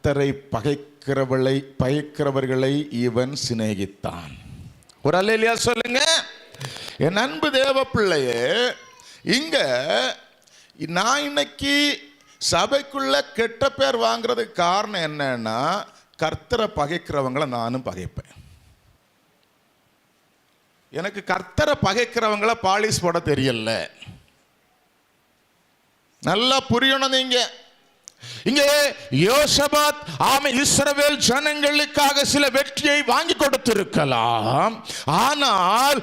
கர்த்தரை பகைக்கிறவர்களை இவன் சிநேகித்தான். ஒரு அல்லேலூயா சொல்லுங்க. என் அன்பு தேவ பிள்ளையே, இங்க நான் இன்னைக்கு சபைக்குள்ள கெட்ட பேர் வாங்குறதுக்கு காரணம் என்னன்னா, கர்த்தரை பகைக்கிறவங்களை நானும் பகைப்பேன். எனக்கு கர்த்தரை பகைக்கிறவங்களை பாலிஷ் போட தெரியல. நல்லா புரியணும். நீங்க இங்கே யோசபாத் இஸ்ரவேல் ஜனங்களுக்காக சில வெற்றியை வாங்கி கொடுத்திருக்கலாம். ஆனால்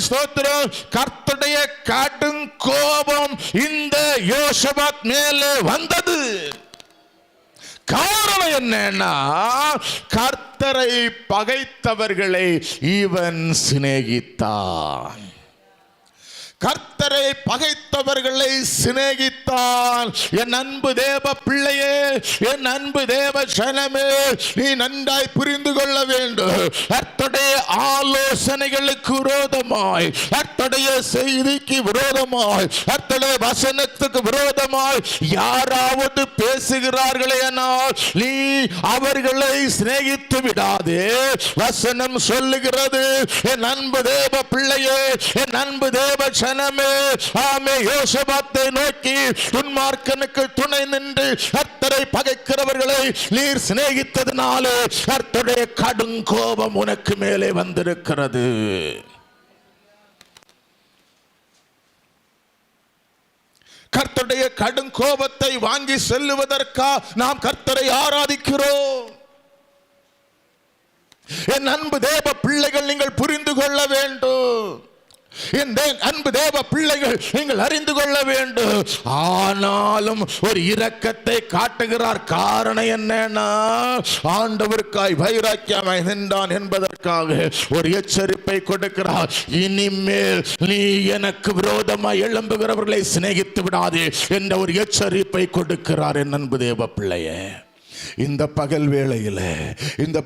ஸ்தோத்திரம், கர்த்தருடைய கடும் கோபம் இந்த யோசபாத் மேலே வந்தது. காரணம் என்னன்னா, கர்த்தரை பகைத்தவர்களை இவன் சிநேகித்தான். கர்த்தரை பகைத்தவர்களை சிநேகித்தான். என் அன்பு தேவ பிள்ளையே, என் அன்பு தேவ ஜனமே, நீ நன்றாய் புரிந்து கொள்ள வேண்டும். கர்த்தருடைய ஆலோசனைகளுக்கு விரோதமாய், கர்த்தருடைய செய்திக்கு விரோதமாய், கர்த்தருடைய வசனத்துக்கு விரோதமாய் யாராவது பேசுகிறார்களே ஆனால் நீ அவர்களை சிநேகித்து விடாதே. வசனம் சொல்லுகிறது, என் அன்பு தேவ பிள்ளையே, என் அன்பு தேவ ஜனமே, யோசபாத்தை நோக்கி, துன்மார்க்கனுக்கு துணை நின்று கர்த்தரை பகைக்கிறவர்களை நீர் சிநேகித்ததினாலே கர்த்தருடைய கடும் கோபம் உனக்கு மேலே வந்திருக்கிறது. கர்த்தருடைய கடும் கோபத்தை வாங்கி செல்லுவதற்கா நாம் கர்த்தரை ஆராதிக்கிறோம். என் அன்பு தேவ பிள்ளைகள், நீங்கள் புரிந்து கொள்ள வேண்டும். என் அன்பு தேவ பிள்ளைகள், நீங்கள் அறிந்து கொள்ள வேண்டும். ஆனாலும் ஒரு இரக்கத்தை காட்டுகிறார். காரணம் என்னன்னா, ஆண்டவருக்காய் வைராக்கியமாய் நின்றான் என்பதற்காக ஒரு எச்சரிப்பை கொடுக்கிறார். இனிமேல் நீ எனக்கு விரோதமாய் எழும்புகிறவர்களை சிநேகித்து விடாதே என்ற ஒரு எச்சரிப்பை கொடுக்கிறார். என் அன்பு தேவ பிள்ளையே, இந்த பகல் வேளையில் இந்த